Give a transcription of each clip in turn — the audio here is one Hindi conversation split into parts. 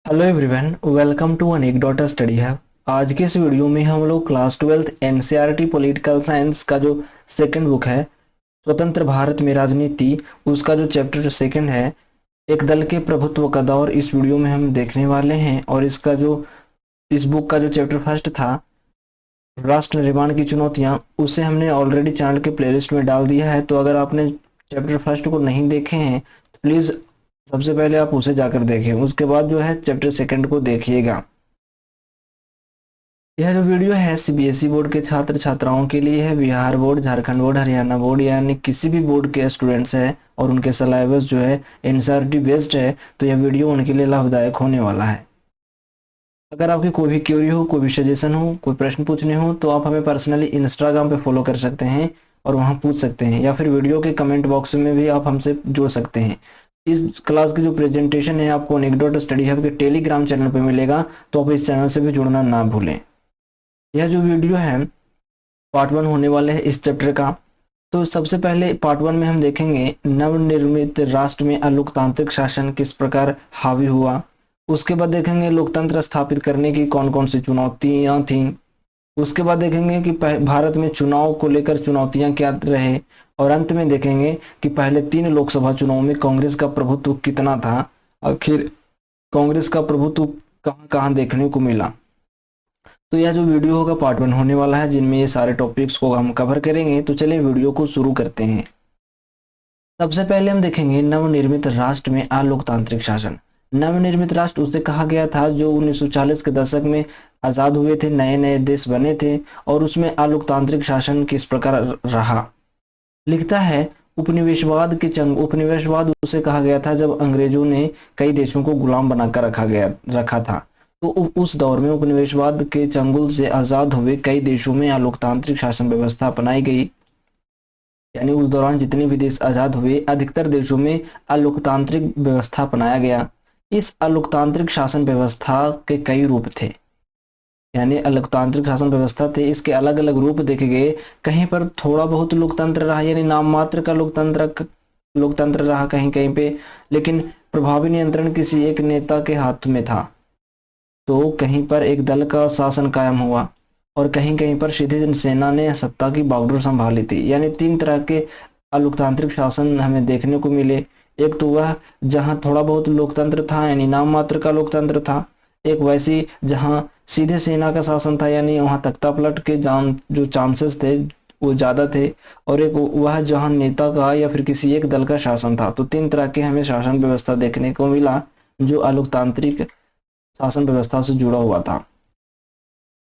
हेलो एवरीवन, वेलकम टू अनेक डॉट स्टडी हब। आज के इस वीडियो में हम लोग class 12th NCERT political science का जो सेकंड बुक है, स्वतंत्र भारत में राजनीति, उसका जो चैप्टर सेकंड है, एक दल के प्रभुत्व का दौर, इस वीडियो में हम देखने वाले हैं। और इस बुक का जो चैप्टर फर्स्ट था, राष्ट्र निर्माण की चुनौतियां, उसे हमने ऑलरेडी चैनल के प्लेलिस्ट में डाल दिया है। तो अगर आपने चैप्टर फर्स्ट को नहीं देखे हैं तो प्लीज सबसे पहले आप उसे जाकर देखें, उसके बाद जो है चैप्टर सेकंड को देखिएगा। यह जो वीडियो है सीबीएसई बोर्ड के छात्र छात्राओं के लिए है। Bihar board, Jharkhand board, Haryana board यानी किसी भी बोर्ड के स्टूडेंट्स हैं और उनके सिलेबस जो है एनसीईआरटी बेस्ड है, तो यह वीडियो उनके लिए लाभदायक होने वाला है। अगर आपकी कोई भी क्वेरी हो, कोई भी सजेशन हो, कोई प्रश्न पूछने हो, तो आप हमें पर्सनली इंस्टाग्राम पे फॉलो कर सकते हैं और वहां पूछ सकते हैं, या फिर वीडियो के कमेंट बॉक्स में भी आप हमसे जुड़ सकते हैं। इस क्लास की जो प्रेजेंटेशन है आपको अनेक डॉट स्टडी हब के टेलीग्राम चैनल पे मिलेगा, तो आप इस चैनल से भी जुड़ना ना भूलें। यह जो वीडियो है पार्ट 1 होने वाले है इस चैप्टर का। तो सबसे पहले पार्ट 1 में हम देखेंगे नवनिर्मित राष्ट्र में अलोकतांत्रिक शासन किस प्रकार हावी हुआ। उसके बाद देखेंगे लोकतंत्र स्थापित करने की कौन कौन सी चुनौतियां थीं। उसके बाद देखेंगे कि भारत में चुनाव को लेकर चुनौतियां क्या रहे। और अंत में देखेंगे कि पहले 3 लोकसभा चुनाव में कांग्रेस का प्रभुत्व कितना था, आखिर कांग्रेस का प्रभुत्व कहां कहां देखने को मिला। तो यह जो वीडियो होगा पार्ट 1 होने वाला है, जिनमें ये सारे टॉपिक्स को हम कवर करेंगे। तो चलिए वीडियो को शुरू करते हैं। सबसे पहले हम देखेंगे नवनिर्मित राष्ट्र में अलोकतांत्रिक शासन। नवनिर्मित राष्ट्र उसे कहा गया था जो 1940 के दशक में आजाद हुए थे, नए नए देश बने थे, और उसमें अलोकतांत्रिक शासन किस प्रकार रहा। लिखता है उपनिवेशवाद उसे कहा गया था जब अंग्रेजों ने कई देशों को गुलाम बनाकर रखा था। तो उस दौर में उपनिवेशवाद के चंगुल से आजाद हुए कई देशों में अलोकतांत्रिक शासन व्यवस्था अपनाई गई। यानी उस दौरान जितने भी देश आजाद हुए, अधिकतर देशों में अलोकतांत्रिक व्यवस्था अपनाया गया। इस अलोकतांत्रिक शासन व्यवस्था के कई रूप थे, यानी अलोकतांत्रिक शासन व्यवस्था थे, इसके अलग अलग रूप देखे गए। कहीं पर थोड़ा बहुत लोकतंत्र रहा, यानी नाम मात्र का लोकतंत्र रहा कहीं कहीं पे, लेकिन प्रभावी नियंत्रण किसी एक नेता के हाथ में था। तो कहीं पर एक दल का शासन कायम हुआ और कहीं कहीं पर सीधे सेना ने सत्ता की बागडोर संभाली थी। यानी 3 तरह के अलोकतांत्रिक शासन हमें देखने को मिले। एक तो वह जहां थोड़ा बहुत लोकतंत्र था, यानी नाम मात्र का लोकतंत्र था। एक वैसी जहां सीधे सेना का शासन था, यानी वहां तख्ता पलट के जो चांसेस थे वो ज्यादा थे। और एक वह जहां नेता का या फिर किसी एक दल का शासन था। तो 3 तरह के हमें शासन व्यवस्था देखने को मिला जो अलोकतांत्रिक शासन व्यवस्था से जुड़ा हुआ था।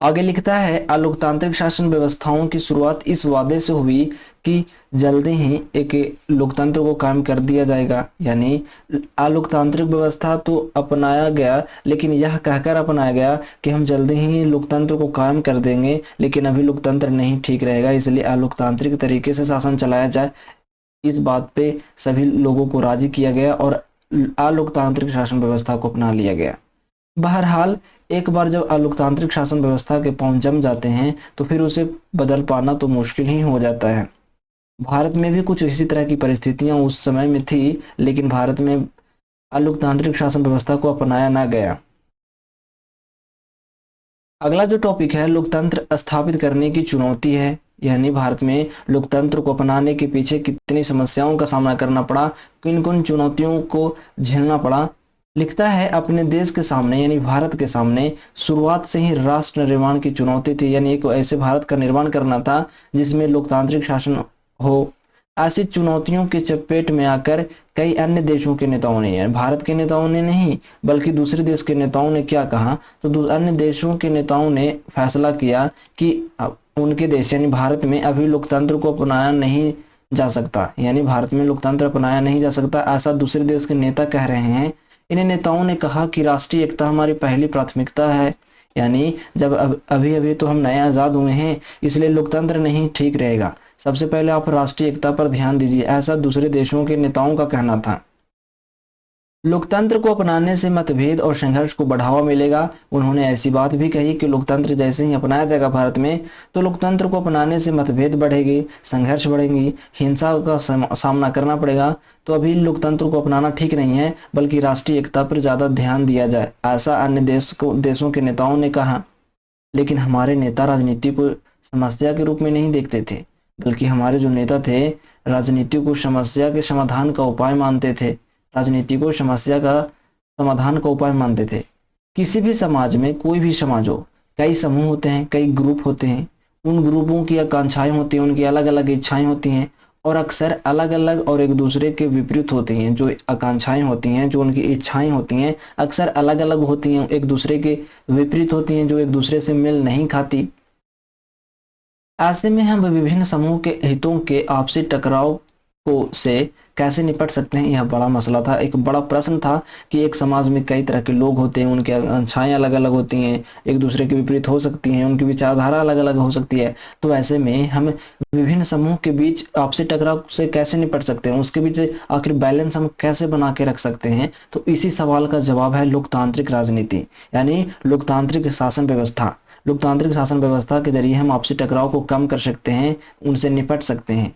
आगे लिखता है अलोकतांत्रिक शासन व्यवस्थाओं की शुरुआत इस वादे से हुई कि जल्दी ही एक लोकतंत्र को कायम कर दिया जाएगा। यानी अलोकतांत्रिक व्यवस्था तो अपनाया गया, लेकिन यह कहकर अपनाया गया कि हम जल्दी ही लोकतंत्र को कायम कर देंगे, लेकिन अभी लोकतंत्र नहीं ठीक रहेगा, इसलिए अलोकतांत्रिक तरीके से शासन चलाया जाए। इस बात पे सभी लोगों को राजी किया गया और अलोकतांत्रिक शासन व्यवस्था को अपना लिया गया। बहरहाल एक बार जब अलोकतांत्रिक शासन व्यवस्था के पांव जम जाते हैं तो फिर उसे बदल पाना तो मुश्किल ही हो जाता है। भारत में भी कुछ इसी तरह की परिस्थितियां उस समय में थी, लेकिन भारत में अलोकतांत्रिक शासन व्यवस्था को अपनाया ना गया। अगला जो टॉपिक है लोकतंत्र स्थापित करने की चुनौती है। यानी भारत में लोकतंत्र को अपनाने के पीछे कितनी समस्याओं का सामना करना पड़ा, किन किन चुनौतियों को झेलना पड़ा। लिखता है अपने देश के सामने, यानी भारत के सामने शुरुआत से ही राष्ट्र निर्माण की चुनौती थी। यानी एक ऐसे भारत का निर्माण करना था जिसमें लोकतांत्रिक शासन हो। ऐसी चुनौतियों के चपेट में आकर कई अन्य देशों के नेताओं ने, यानी भारत के नेताओं ने नहीं बल्कि दूसरे देश के नेताओं ने क्या कहा, तो अन्य देशों के नेताओं ने फैसला किया कि उनके देश यानी भारत में अभी लोकतंत्र को अपनाया नहीं जा सकता, यानी भारत में लोकतंत्र अपनाया नहीं जा सकता, ऐसा दूसरे देश के नेता कह रहे हैं। इन नेताओं ने कहा कि राष्ट्रीय एकता हमारी पहली प्राथमिकता है। यानी जब अभी अभी तो हम नए आजाद हुए हैं, इसलिए लोकतंत्र नहीं ठीक रहेगा, सबसे पहले आप राष्ट्रीय एकता पर ध्यान दीजिए, ऐसा दूसरे देशों के नेताओं का कहना था। लोकतंत्र को अपनाने से मतभेद और संघर्ष को बढ़ावा मिलेगा। उन्होंने ऐसी बात भी कही कि लोकतंत्र जैसे ही अपनाया जाएगा भारत में, तो लोकतंत्र को अपनाने से मतभेद बढ़ेगी, संघर्ष बढ़ेंगी, हिंसा का सामना करना पड़ेगा। तो अभी लोकतंत्र को अपनाना ठीक नहीं है, बल्कि राष्ट्रीय एकता पर ज्यादा ध्यान दिया जाए, ऐसा अन्य देशों के नेताओं ने कहा। लेकिन हमारे नेता राजनीति को समस्या के रूप में नहीं देखते थे, बल्कि हमारे जो नेता थे राजनीति को समस्या के समाधान का उपाय मानते थे, राजनीति को समस्या का समाधान का उपाय मानते थे। किसी भी समाज में, कोई भी समाज हो, कई समूह होते हैं, कई ग्रुप होते हैं, उन ग्रुपों की आकांक्षाएं होती हैं, उनकी अलग अलग इच्छाएं होती हैं, और अक्सर अलग अलग और एक दूसरे के विपरीत होती हैं। जो आकांक्षाएं होती हैं, जो उनकी इच्छाएं होती हैं, अक्सर अलग अलग होती हैं, एक दूसरे के विपरीत होती हैं, जो एक दूसरे से मेल नहीं खाती। ऐसे में हम विभिन्न समूह के हितों के आपसी टकराव को से कैसे निपट सकते हैं, यह बड़ा मसला था, एक बड़ा प्रश्न था कि एक समाज में कई तरह के लोग होते हैं, उनकी आकांक्षाएं अलग अलग होती हैं, एक दूसरे के विपरीत हो सकती हैं, उनकी विचारधारा अलग अलग हो सकती है। तो ऐसे में हम विभिन्न समूह के बीच आपसी टकराव से कैसे निपट सकते हैं, उसके बीच आखिर बैलेंस हम कैसे बना के रख सकते हैं। तो इसी सवाल का जवाब है लोकतांत्रिक राजनीति, यानी लोकतांत्रिक शासन व्यवस्था। लोकतांत्रिक शासन व्यवस्था के जरिए हम आपसी टकराव को कम कर सकते हैं, उनसे निपट सकते हैं।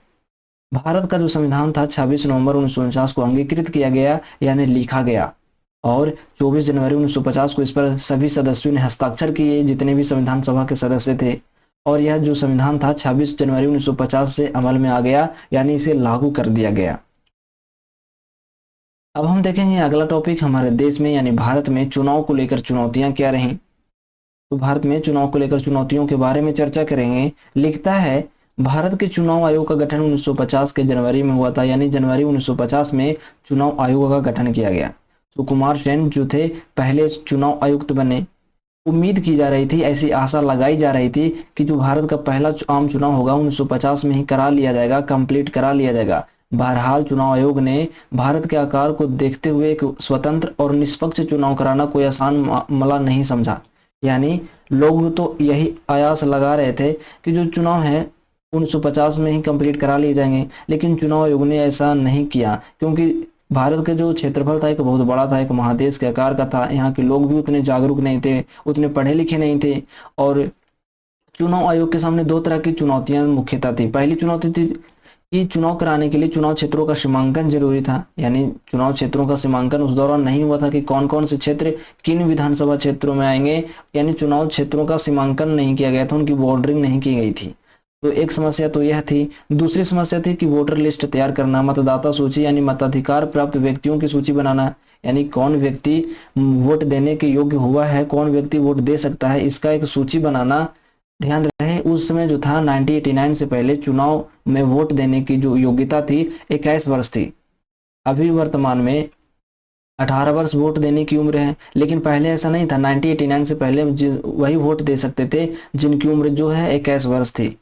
भारत का जो संविधान था 26 नवंबर 1949 को अंगीकृत किया गया, यानी लिखा गया, और 24 जनवरी 1950 को इस पर सभी सदस्यों ने हस्ताक्षर किए, जितने भी संविधान सभा के सदस्य थे। और यह जो संविधान था 26 जनवरी 1950 से अमल में आ गया, यानी इसे लागू कर दिया गया। अब हम देखेंगे अगला टॉपिक, हमारे देश में यानी भारत में चुनाव को लेकर चुनौतियां क्या रहीं। तो भारत में चुनाव को लेकर चुनौतियों के बारे में चर्चा करेंगे। लिखता है, भारत के चुनाव आयोग का गठन 1950 के जनवरी में हुआ था, यानी जनवरी 1950 में चुनाव आयोग का गठन किया गया। सुकुमार सेन जो थे पहले चुनाव आयुक्त बने। उम्मीद की जा रही थी, ऐसी आशा लगाई जा रही थी कि जो भारत का पहला आम चुनाव होगा 1950 में ही करा लिया जाएगा, कंप्लीट करा लिया जाएगा। बहरहाल चुनाव आयोग ने भारत के आकार को देखते हुए एक स्वतंत्र और निष्पक्ष चुनाव कराना कोई आसान मामला नहीं समझा। यानी लोग तो यही आयास लगा रहे थे कि जो चुनाव है 1950 में ही कंप्लीट करा लिए जाएंगे, लेकिन चुनाव आयोग ने ऐसा नहीं किया, क्योंकि भारत का जो क्षेत्रफल था एक बहुत बड़ा था, एक महादेश के आकार का था। यहाँ के लोग भी उतने जागरूक नहीं थे, उतने पढ़े लिखे नहीं थे, और चुनाव आयोग के सामने दो तरह की चुनौतियां मुख्यतः थी। पहली चुनौती थी कि चुनाव कराने के लिए चुनाव क्षेत्रों का सीमांकन जरूरी था, यानी चुनाव क्षेत्रों का सीमांकन उस दौरान नहीं हुआ था कि कौन कौन से क्षेत्र किन विधानसभा क्षेत्रों में आएंगे, यानी चुनाव क्षेत्रों का सीमांकन नहीं किया गया था, उनकी बॉर्डरिंग नहीं की गई थी। तो एक समस्या तो यह थी। दूसरी समस्या थी कि वोटर लिस्ट तैयार करना, मतदाता सूची यानी मताधिकार प्राप्त व्यक्तियों की सूची बनाना, यानी कौन व्यक्ति वोट देने के योग्य हुआ है, कौन व्यक्ति वोट दे सकता है, इसका एक सूची बनाना। ध्यान रहे उस समय जो था 1989 से पहले चुनाव में वोट देने की जो योग्यता थी 21 वर्ष थी। अभी वर्तमान में 18 वर्ष वोट देने की उम्र है, लेकिन पहले ऐसा नहीं था। 1989 से पहले वही वोट दे सकते थे जिनकी उम्र जो है 21 वर्ष थी।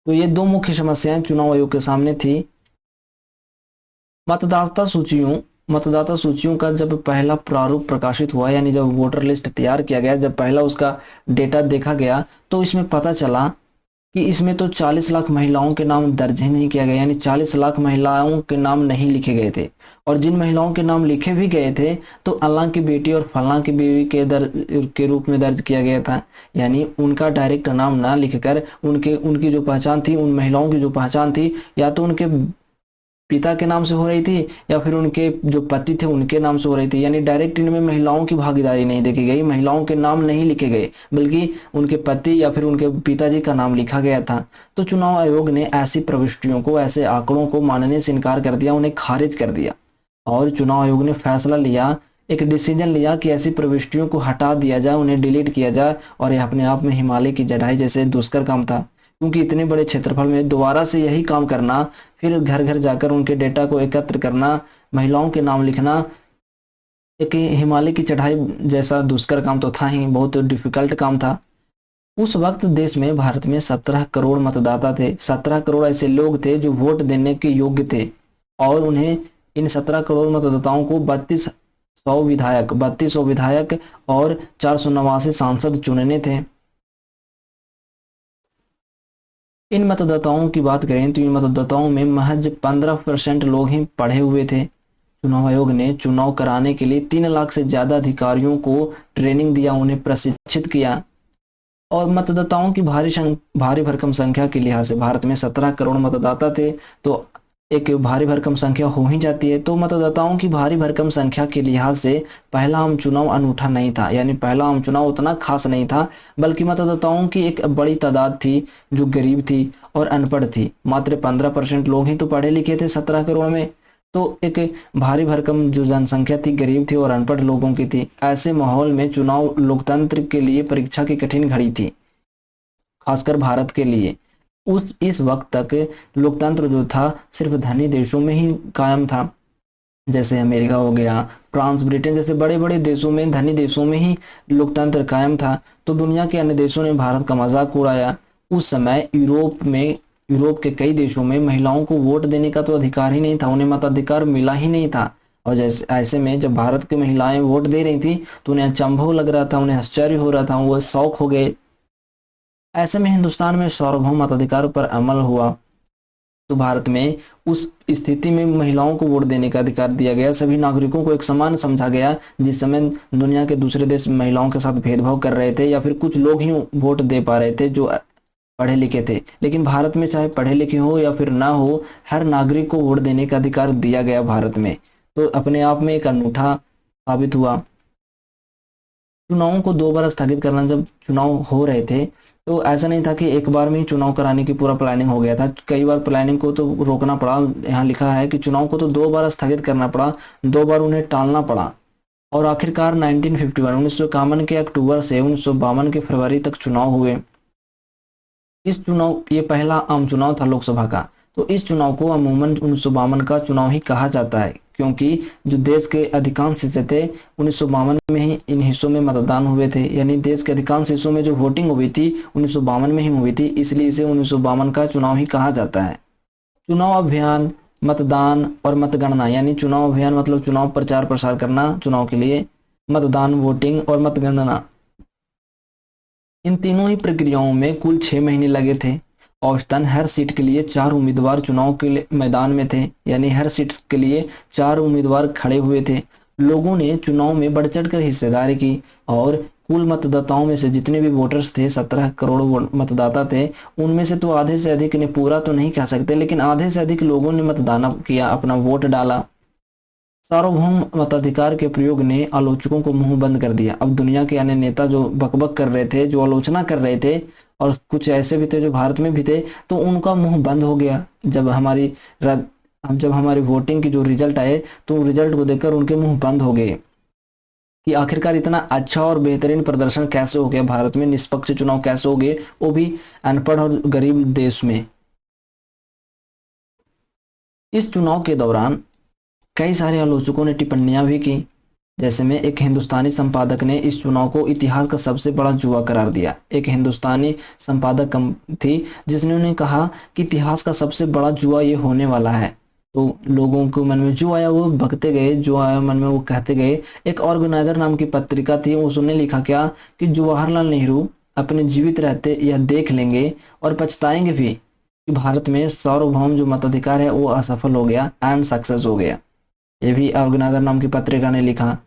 तो ये दो मुख्य समस्याएं चुनाव आयोग के सामने थी। मतदाता सूचियों का जब पहला प्रारूप प्रकाशित हुआ, यानी जब वोटर लिस्ट तैयार किया गया, जब पहला उसका डेटा देखा गया, तो इसमें पता चला कि इसमें तो 40 लाख महिलाओं के नाम दर्ज ही नहीं किया गया, यानी 40 लाख महिलाओं के नाम नहीं लिखे गए थे। और जिन महिलाओं के नाम लिखे भी गए थे तो अल्लाह की बेटी और फलां की बीवी के रूप में दर्ज किया गया था, यानी उनका डायरेक्ट नाम ना लिखकर उनकी जो पहचान थी, उन महिलाओं की जो पहचान थी, या तो उनके पिता के नाम से हो रही थी या फिर उनके जो पति थे उनके नाम से हो रही थी, यानी डायरेक्ट इनमें महिलाओं की भागीदारी नहीं देखी गई, महिलाओं के नाम नहीं लिखे गए, बल्कि उनके पति या फिर उनके पिताजी का नाम लिखा गया था। तो चुनाव आयोग ने ऐसी प्रविष्टियों को, ऐसे आंकड़ों को मानने से इनकार कर दिया, उन्हें खारिज कर दिया। और चुनाव आयोग ने फैसला लिया, एक डिसीजन लिया कि ऐसी प्रविष्टियों को हटा दिया जाए, उन्हें डिलीट किया जाए। और यह अपने आप में हिमालय की चढ़ाई जैसे दुष्कर काम था, क्योंकि इतने बड़े क्षेत्रफल में दोबारा से यही काम करना, फिर घर घर जाकर उनके डेटा को एकत्र करना, महिलाओं के नाम लिखना, एक हिमालय की चढ़ाई जैसा दुष्कर काम तो था ही, बहुत डिफिकल्ट काम था। उस वक्त देश में, भारत में 17 करोड़ मतदाता थे। 17 करोड़ ऐसे लोग थे जो वोट देने के योग्य थे, और उन्हें इन 17 करोड़ मतदाताओं को 3200 विधायक और 489 सांसद चुनने थे। इन मतदाताओं की बात करें तो इन मतदाताओं में महज 15% लोग ही पढ़े हुए थे, चुनाव आयोग ने चुनाव कराने के लिए 3 लाख से ज्यादा अधिकारियों को ट्रेनिंग दिया, उन्हें प्रशिक्षित किया। और मतदाताओं की भारी भरकम संख्या के लिहाज से भारत में 17 करोड़ मतदाता थे, तो एक भारी भरकम संख्या हो ही जाती है। तो मतदाताओं की भारी भरकम संख्या के लिहाज से पहला आम चुनाव अनूठा नहीं था, यानी पहला आम चुनाव उतना खास नहीं था, बल्कि मतदाताओं की एक बड़ी तादाद थी जो गरीब थी और अनपढ़ थी। मात्र 15% लोग ही तो पढ़े लिखे थे 17 करोड़ में। तो एक भारी भरकम जो जनसंख्या थी गरीब थी और अनपढ़ लोगों की थी। ऐसे माहौल में चुनाव लोकतंत्र के लिए परीक्षा की कठिन घड़ी थी, खासकर भारत के लिए। इस वक्त तक लोकतंत्र जो था सिर्फ धनी देशों में ही कायम था, जैसे अमेरिका हो गया, फ्रांस, ब्रिटेन जैसे बड़े बड़े देशों में, धनी देशों में ही लोकतंत्र कायम था। तो दुनिया के अन्य देशों ने भारत का मजाक उड़ाया। उस समय यूरोप के कई देशों में महिलाओं को वोट देने का तो अधिकार ही नहीं था, उन्हें मताधिकार मिला ही नहीं था। और जैसे ऐसे में जब भारत की महिलाएं वोट दे रही थी तो उन्हें अचंभव लग रहा था, उन्हें आश्चर्य हो रहा था, वो शौक हो गए। ऐसे में हिंदुस्तान में सार्वभौम मताधिकार पर अमल हुआ। तो भारत में उस स्थिति में महिलाओं को वोट देने का अधिकार दिया गया, सभी नागरिकों को एक समान समझा गया। जिस समय दुनिया के दूसरे देश महिलाओं के साथ भेदभाव कर रहे थे या फिर कुछ लोग ही वोट दे पा रहे थे जो पढ़े लिखे थे, लेकिन भारत में चाहे पढ़े लिखे हो या फिर ना हो, हर नागरिक को वोट देने का अधिकार दिया गया भारत में। तो अपने आप में एक अनूठा साबित हुआ। चुनावों को 2 बार स्थगित करना, जब चुनाव हो रहे थे तो ऐसा नहीं था कि एक बार में ही चुनाव कराने की पूरा प्लानिंग हो गया था, कई बार प्लानिंग को तो रोकना पड़ा। यहाँ लिखा है कि चुनाव को तो 2 बार स्थगित करना पड़ा, 2 बार उन्हें टालना पड़ा। और आखिरकार 1951 के अक्टूबर से 1952 के फरवरी तक चुनाव हुए। ये पहला आम चुनाव था लोकसभा का। तो इस चुनाव को अमूमन 1952 का चुनाव ही कहा जाता है, क्योंकि जो देश के अधिकांश हिस्से थे 1952 में ही इन हिस्सों में मतदान हुए थे, यानी देश के अधिकांश हिस्सों में जो वोटिंग हुई थी 1952 में ही हुई थी, इसलिए इसे 1952 का चुनाव ही कहा जाता है। चुनाव अभियान, मतदान और मतगणना, यानी चुनाव अभियान मतलब चुनाव प्रचार प्रसार करना चुनाव के लिए, मतदान वोटिंग और मतगणना, इन तीनों ही प्रक्रियाओं में कुल 6 महीने लगे थे। औसतन हर सीट के लिए 4 उम्मीदवार चुनाव के लिए मैदान में थे, यानी हर सीट के लिए 4 उम्मीदवार खड़े हुए थे। लोगों ने चुनाव में बढ़ चढ़ कर हिस्सेदारी की और कुल मतदाताओं में से जितने भी वोटर्स थे, 17 करोड़ मतदाता थे, उनमें से तो आधे से अधिक ने, पूरा तो नहीं कह सकते, लेकिन आधे से अधिक लोगों ने मतदान किया, अपना वोट डाला। सार्वभौम मताधिकार के प्रयोग ने आलोचकों को मुंह बंद कर दिया। अब दुनिया के अन्य नेता जो बकबक कर रहे थे, जो आलोचना कर रहे थे, और कुछ ऐसे भी थे जो भारत में भी थे, तो उनका मुंह बंद हो गया। जब हमारी वोटिंग की जो रिजल्ट आए तो रिजल्ट को देखकर उनके मुंह बंद हो गए कि आखिरकार इतना अच्छा और बेहतरीन प्रदर्शन कैसे हो गया भारत में, निष्पक्ष चुनाव कैसे हो गए, वो भी अनपढ़ और गरीब देश में। इस चुनाव के दौरान कई सारे आलोचकों ने टिप्पणियां भी की। जैसे में एक हिंदुस्तानी संपादक ने इस चुनाव को इतिहास का सबसे बड़ा जुआ करार दिया। एक हिंदुस्तानी संपादक थी जिसने उन्हें कहा कि इतिहास का सबसे बड़ा जुआ ये होने वाला है। तो लोगों को मन में जो आया वो भगते गए, जो आया मन में वो कहते गए। एक ऑर्गेनाइजर नाम की पत्रिका थी, उसने लिखा क्या कि जवाहरलाल नेहरू अपने जीवित रहते यह देख लेंगे और पछताएंगे भी कि भारत में सार्वभौम जो मताधिकार है वो असफल हो गया, एंड सक्सेस हो गया। ये भी ऑर्गेनाइजर नाम की पत्रिका ने लिखा।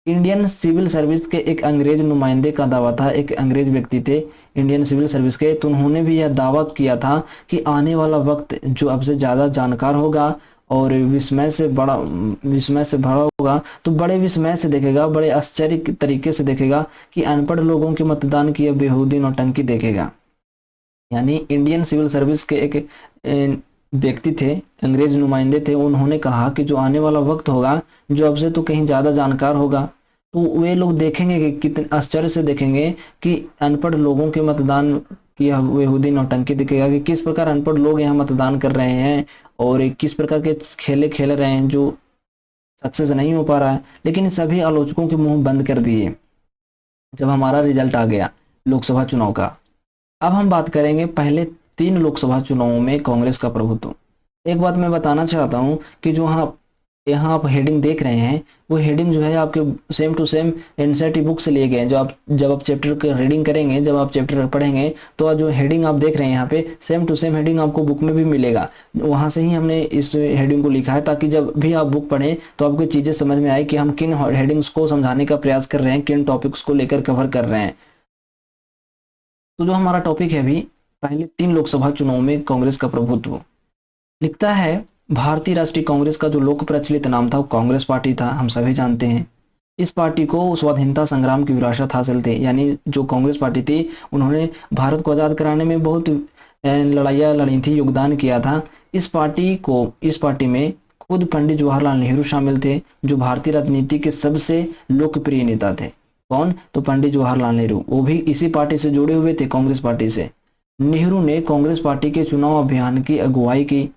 इंडियन सिविल सर्विस के एक अंग्रेज नुमाइंदे का दावा था, एक अंग्रेज व्यक्ति थे इंडियन सिविल सर्विस के, तो उन्होंने भी यह दावा किया था कि आने वाला वक्त जो अब से ज्यादा जानकार होगा और विस्मय से भरा होगा, तो बड़े विस्मय से देखेगा, बड़े आश्चर्य तरीके से देखेगा कि अनपढ़ लोगों के मतदान की बेहूदी नौटंकी देखेगा। यानी इंडियन सिविल सर्विस के एक व्यक्ति थे, अंग्रेज नुमाइंदे थे, उन्होंने कहा कि जो आने वाला वक्त होगा जो अब से तो कहीं ज्यादा जानकार होगा, तो वे लोग देखेंगे कि कितने आश्चर्य से देखेंगे कि अनपढ़ लोगों के मतदान की बेहूदी नौटंकी दिखेगा कि किस प्रकार अनपढ़ लोग यहाँ मतदान कर रहे हैं और किस प्रकार के खेले खेल रहे हैं जो सक्सेस नहीं हो पा रहा है। लेकिन सभी आलोचकों के मुंह बंद कर दिए जब हमारा रिजल्ट आ गया लोकसभा चुनाव का। अब हम बात करेंगे पहले 3 लोकसभा चुनावों में कांग्रेस का प्रभुत्व। एक बात मैं बताना चाहता हूं कि जो हाँ यहाँ आप हेडिंग देख रहे हैं, वो हेडिंग जो है आपके same to same NCERT book से लिए गए हैं। जब आप चैप्टर की रीडिंग करेंगे, जब आप चैप्टर पढ़ेंगे, तो जो हेडिंग आप देख रहे हैं यहाँ पे सेम टू सेम हेडिंग आपको बुक में भी मिलेगा। वहां से ही हमने इस हेडिंग को लिखा है, ताकि जब भी आप बुक पढ़ें तो आपको चीजें समझ में आए कि हम किन हेडिंग्स को समझाने का प्रयास कर रहे हैं, किन टॉपिक्स को लेकर कवर कर रहे हैं। तो जो हमारा टॉपिक है अभी, पहले 3 लोकसभा चुनाव में कांग्रेस का प्रभुत्व। लिखता है, भारतीय राष्ट्रीय कांग्रेस का जो लोक प्रचलित नाम था वो कांग्रेस पार्टी था, हम सभी जानते हैं। इस पार्टी को स्वाधीनता संग्राम की विरासत हासिल थी, यानी जो कांग्रेस पार्टी थी उन्होंने भारत को आज़ाद कराने में बहुत लड़ाइयाँ लड़ी थी, योगदान किया था। इस पार्टी में खुद पंडित जवाहरलाल नेहरू शामिल थे, जो भारतीय राजनीति के सबसे लोकप्रिय नेता थे। कौन? तो पंडित जवाहरलाल नेहरू, वो भी इसी पार्टी से जुड़े हुए थे, कांग्रेस पार्टी से। नेहरू ने कांग्रेस पार्टी के चुनाव अभियान की अगुवाई की,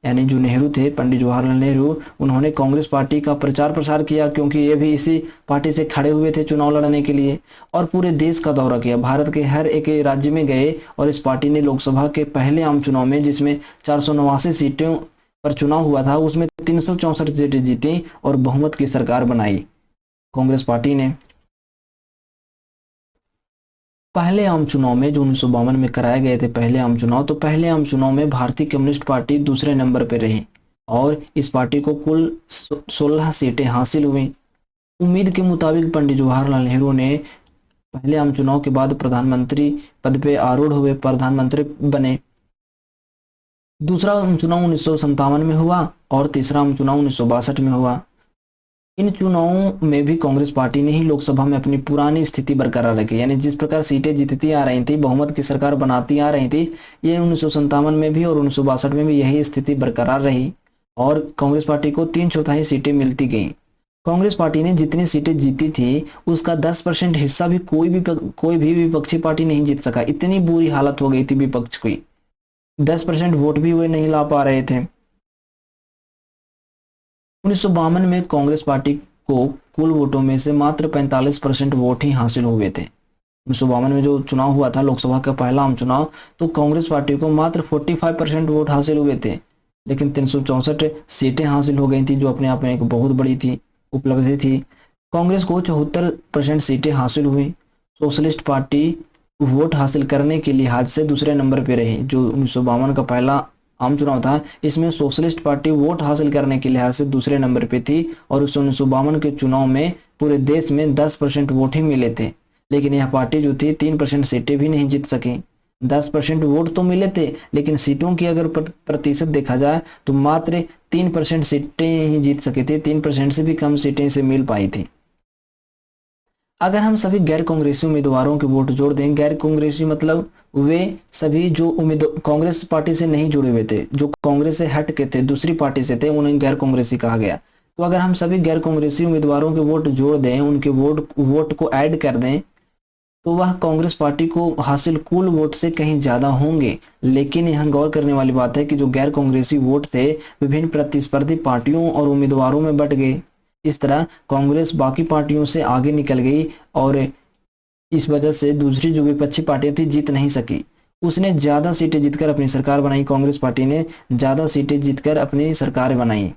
यानी जो नेहरू थे, पंडित जवाहरलाल नेहरू, उन्होंने कांग्रेस पार्टी का प्रचार प्रसार किया, क्योंकि ये भी इसी पार्टी से खड़े हुए थे चुनाव लड़ने के लिए। और पूरे देश का दौरा किया, भारत के हर एक राज्य में गए, और इस पार्टी ने लोकसभा के पहले आम चुनाव में, जिसमें 489 सीटों पर चुनाव हुआ था, उसमें 364 सीटें जीती और बहुमत की सरकार बनाई कांग्रेस पार्टी ने। पहले आम चुनाव में जो 1952 में कराए गए थे पहले आम चुनाव, तो पहले आम चुनाव में भारतीय कम्युनिस्ट पार्टी दूसरे नंबर पर रही, और इस पार्टी को कुल 16 सीटें हासिल हुई। उम्मीद के मुताबिक पंडित जवाहरलाल नेहरू ने पहले आम चुनाव के बाद प्रधानमंत्री पद पे आरूढ़ हुए, प्रधानमंत्री बने। दूसरा आम चुनाव 1957 में हुआ और तीसरा आम चुनाव 1962 में हुआ। इन चुनावों में भी कांग्रेस पार्टी ने ही लोकसभा में अपनी पुरानी स्थिति बरकरार रखी, यानी जिस प्रकार सीटें जीतती आ रही थी, बहुमत की सरकार बनाती आ रही थी, ये 1957 में भी और 1962 में भी यही स्थिति बरकरार रही, और कांग्रेस पार्टी को 3/4 सीटें मिलती गई। कांग्रेस पार्टी ने जितनी सीटें जीती थी उसका 10% हिस्सा भी कोई भी विपक्षी पार्टी नहीं जीत सका। इतनी बुरी हालत हो गई थी विपक्ष की, 10% वोट भी वे नहीं ला पा रहे थे। 1952 में कांग्रेस पार्टी को कुल वोटों में से मात्र 45% वोट ही हासिल हुए थे। 1952 में जो चुनाव हुआ था, लोकसभा का पहला आम चुनाव, तो कांग्रेस पार्टी को मात्र 45% वोट हासिल हुए थे, लेकिन 364 सीटें हासिल हो गई थी, जो अपने आप में एक बहुत बड़ी थी, उपलब्धि थी। कांग्रेस को 74% सीटें हासिल हुई। सोशलिस्ट पार्टी वोट हासिल करने के लिहाज से दूसरे नंबर पर रही। जो 1952 का पहला आम चुनाव था, इसमें सोशलिस्ट पार्टी वोट हासिल करने के लिहाज से दूसरे नंबर पे थी, और उस 1952 के चुनाव में पूरे देश में 10% वोट ही मिले थे, लेकिन यह पार्टी जो थी 3% सीटें भी नहीं जीत सकी। 10% वोट तो मिले थे, लेकिन सीटों की अगर प्रतिशत देखा जाए तो मात्र 3% सीटें ही जीत सके थे, 3% से भी कम सीटें से मिल पाई थी। अगर हम सभी गैर कांग्रेसी उम्मीदवारों के वोट जोड़ दें, गैर कांग्रेसी मतलब वे सभी जो कांग्रेस पार्टी से नहीं जुड़े हुए थे, जो कांग्रेस से हट के थे, दूसरी पार्टी से थे, उन्हें गैर कांग्रेसी कहा गया। तो अगर हम सभी गैर कांग्रेसी उम्मीदवारों के वोट जोड़ दें, उनके वोट को ऐड कर दें, तो वह कांग्रेस पार्टी को हासिल कुल वोट से कहीं ज्यादा होंगे। लेकिन यहाँ गौर करने वाली बात है कि जो गैर कांग्रेसी वोट थे विभिन्न प्रतिस्पर्धी पार्टियों और उम्मीदवारों में बंट गए। इस तरह कांग्रेस बाकी पार्टियों से आगे निकल गई, और इस वजह से दूसरी जो विपक्षी पार्टियां थी जीत नहीं सकी। उसने ज्यादा सीटें जीतकर अपनी सरकार बनाई, कांग्रेस पार्टी ने ज्यादा सीटें जीतकर अपनी सरकार बनाई।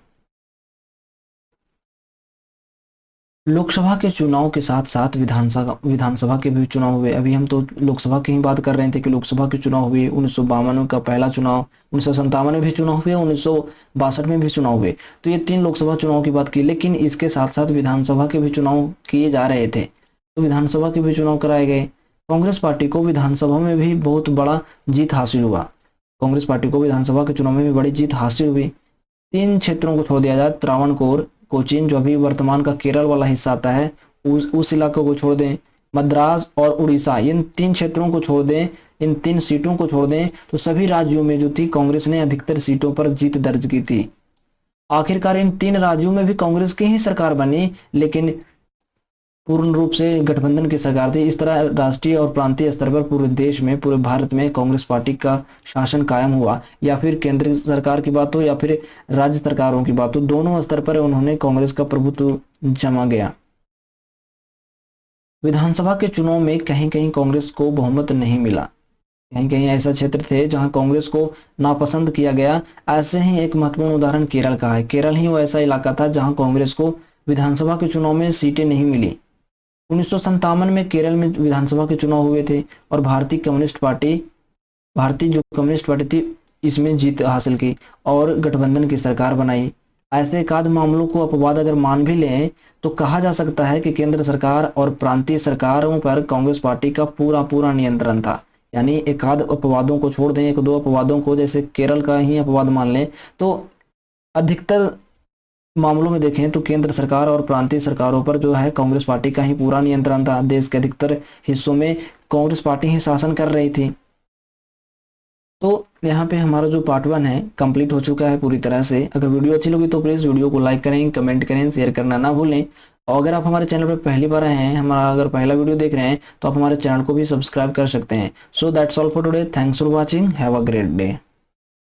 लोकसभा के चुनाव के साथ साथ विधानसभा के भी चुनाव हुए। अभी हम तो लोकसभा की ही बात कर रहे थे कि लोकसभा के चुनाव हुए। 1952 का पहला चुनाव, 1957 में भी चुनाव हुए, 1962 में भी चुनाव हुए। तो ये 3 लोकसभा चुनाव की बात की, लेकिन इसके साथ साथ विधानसभा के भी चुनाव किए जा रहे थे, तो विधानसभा के भी चुनाव कराए गए। कांग्रेस पार्टी को विधानसभा में भी बहुत बड़ा जीत हासिल हुआ। कांग्रेस पार्टी को विधानसभा के चुनाव में भी बड़ी जीत हासिल हुई। 3 क्षेत्रों को छोड़ दिया जाए, त्रावणकोर, कोचीन जो अभी वर्तमान का केरल वाला हिस्सा आता है, उस इलाके को छोड़ दें, मद्रास और उड़ीसा, इन 3 क्षेत्रों को छोड़ दें, इन 3 सीटों को छोड़ दें, तो सभी राज्यों में जो थी कांग्रेस ने अधिकतर सीटों पर जीत दर्ज की थी। आखिरकार इन 3 राज्यों में भी कांग्रेस की ही सरकार बनी, लेकिन पूर्ण रूप से गठबंधन की सरकार थी। इस तरह राष्ट्रीय और प्रांतीय स्तर पर पूरे देश में, पूरे भारत में कांग्रेस पार्टी का शासन कायम हुआ। या फिर केंद्र सरकार की बात हो या फिर राज्य सरकारों की बात हो, दोनों स्तर पर उन्होंने कांग्रेस का प्रभुत्व जमा गया। विधानसभा के चुनाव में कहीं कहीं कांग्रेस को बहुमत नहीं मिला, कहीं कहीं ऐसा क्षेत्र थे जहां कांग्रेस को नापसंद किया गया। ऐसे ही एक महत्वपूर्ण उदाहरण केरल का है। केरल ही वो ऐसा इलाका था जहां कांग्रेस को विधानसभा के चुनाव में सीटें नहीं मिली। 1957 में केरल में विधानसभा के चुनाव हुए थे और भारतीय जो कम्युनिस्ट पार्टी थी इसमें जीत हासिल की और गठबंधन की सरकार बनाई। ऐसे एकाध मामलों को अपवाद अगर मान भी लें तो कहा जा सकता है कि केंद्र सरकार और प्रांतीय सरकारों पर कांग्रेस पार्टी का पूरा पूरा नियंत्रण था। यानी एकाध अपवादों को छोड़ दें, एक दो अपवादों को जैसे केरल का ही अपवाद मान लें, तो अधिकतर मामलों में देखें तो केंद्र सरकार और प्रांतीय सरकारों पर जो है कांग्रेस पार्टी का ही पूरा नियंत्रण था। देश के अधिकतर हिस्सों में कांग्रेस पार्टी ही शासन कर रही थी। तो यहाँ पे हमारा जो पार्ट 1 है कंप्लीट हो चुका है पूरी तरह से। अगर वीडियो अच्छी लगी तो प्लीज़ वीडियो को लाइक करें, कमेंट करें, शेयर करना ना भूलें। और अगर आप हमारे चैनल पर पहली बार आए हैं, हमारा अगर पहला वीडियो देख रहे हैं, तो आप हमारे चैनल को भी सब्सक्राइब कर सकते हैं। So that's all for today. Thanks for watching. Have a great day.